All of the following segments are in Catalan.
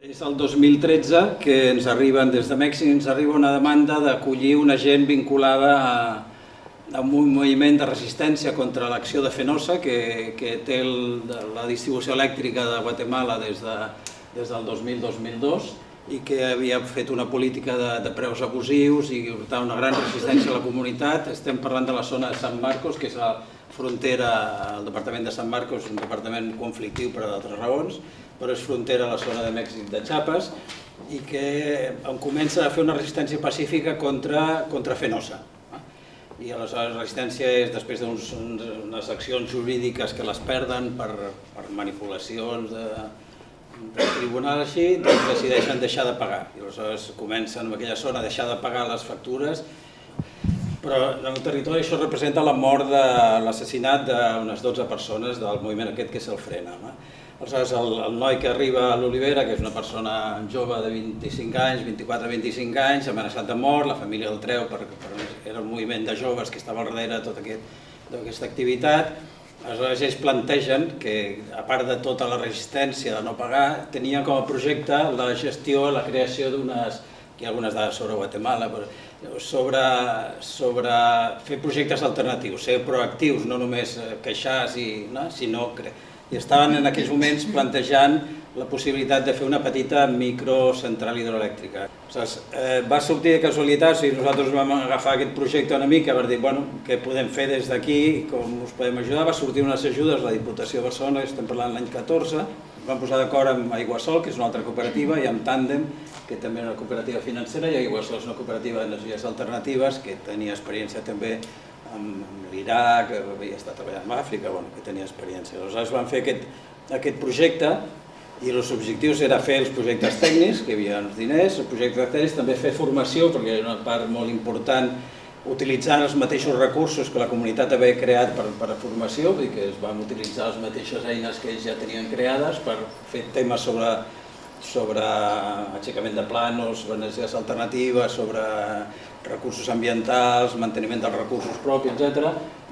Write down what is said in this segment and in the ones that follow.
És el 2013 que ens arriben des de Mèxic, ens arriba una demanda d'acollir una gent vinculada a un moviment de resistència contra l'acció de Fenosa que té la distribució elèctrica de Guatemala des del 2000-2002 i que havia fet una política de preus abusius i una gran resistència a la comunitat. Estem parlant de la zona de San Marcos, que és la frontera, el departament de San Marcos, un departament conflictiu per d'altres raons, però és frontera a la zona de Mèxic de Chiapas i que comença a fer una resistència pacífica contra Fenosa. I aleshores la resistència és, després d'unes accions jurídiques que les perden per manipulacions del tribunal així, doncs decideixen deixar de pagar. I aleshores comencen en aquella zona a deixar de pagar les factures, però en el territori això representa la mort de l'assassinat d'unes 12 persones del moviment aquest que és el Frena. Aleshores el noi que arriba a l'Olivera, que és una persona jove de 25 anys, 24-25 anys, amenaçat de mort, la família el treu perquè era un moviment de joves que estava al darrere de tota aquesta activitat. Aleshores ells plantegen que, a part de tota la resistència de no pagar, tenien com a projecte la gestió, la creació d'unes, hi ha algunes dades sobre Guatemala, sobre fer projectes alternatius, ser proactius, no només queixar, sinó i estaven en aquells moments plantejant la possibilitat de fer una petita microcentral hidroelèctrica. Va sortir de casualitat, nosaltres vam agafar aquest projecte una mica per dir, bueno, què podem fer des d'aquí, com us podem ajudar. Va sortir unes ajudes, la Diputació de Barcelona, estem parlant l'any 14, vam posar d'acord amb Aiguasol, que és una altra cooperativa, i amb Tàndem, que també és una cooperativa financera, i Aiguasol és una cooperativa d'energies alternatives, que tenia experiència també amb l'Iraq, havia estat treballant amb Àfrica, que tenia experiència. Aleshores van fer aquest projecte i els objectius era fer els projectes tècnics, que hi havia uns diners, els projectes tècnics, també fer formació, perquè era una part molt important, utilitzant els mateixos recursos que la comunitat havia creat per a formació, vull dir que es van utilitzar les mateixes eines que ells ja tenien creades per fer temes sobre aixecament de plànols, energies alternatives, sobre recursos ambientals, manteniment dels recursos propis, etc.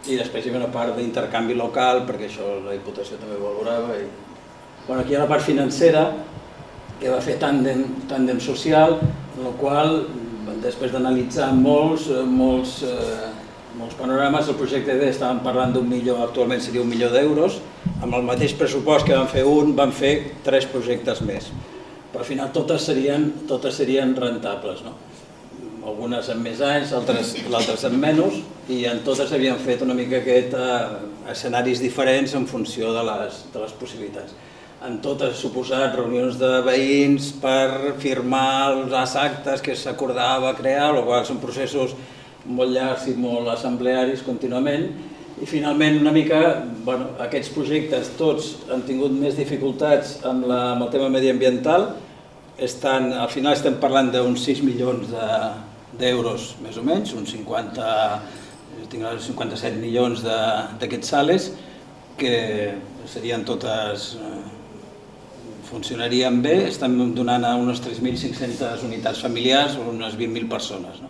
I després hi havia una part d'intercanvi local, perquè això la Diputació també ho valorava. Aquí hi ha la part financera, que va fer Tàndem Social, en la qual, després d'analitzar molts panorames, el projecte estàvem parlant d'un milió, actualment seria 1 milió d'euros, amb el mateix pressupost que van fer van fer 3 projectes més. Però al final totes serien rentables, algunes amb més anys, altres amb menys, i en totes havien fet una mica escenaris diferents en funció de les possibilitats. En totes suposat reunions de veïns per firmar els actes que s'acordava crear, el qual són processos molt llargs i molt assemblearis contínuament, i finalment una mica aquests projectes tots han tingut més dificultats amb el tema mediambiental. Al final estem parlant d'uns 6 milions d'euros més o menys, uns 57 milions de quetzales, que serien totes, funcionarien bé, estan donant a unes 3.500 unitats familiars o unes 20.000 persones.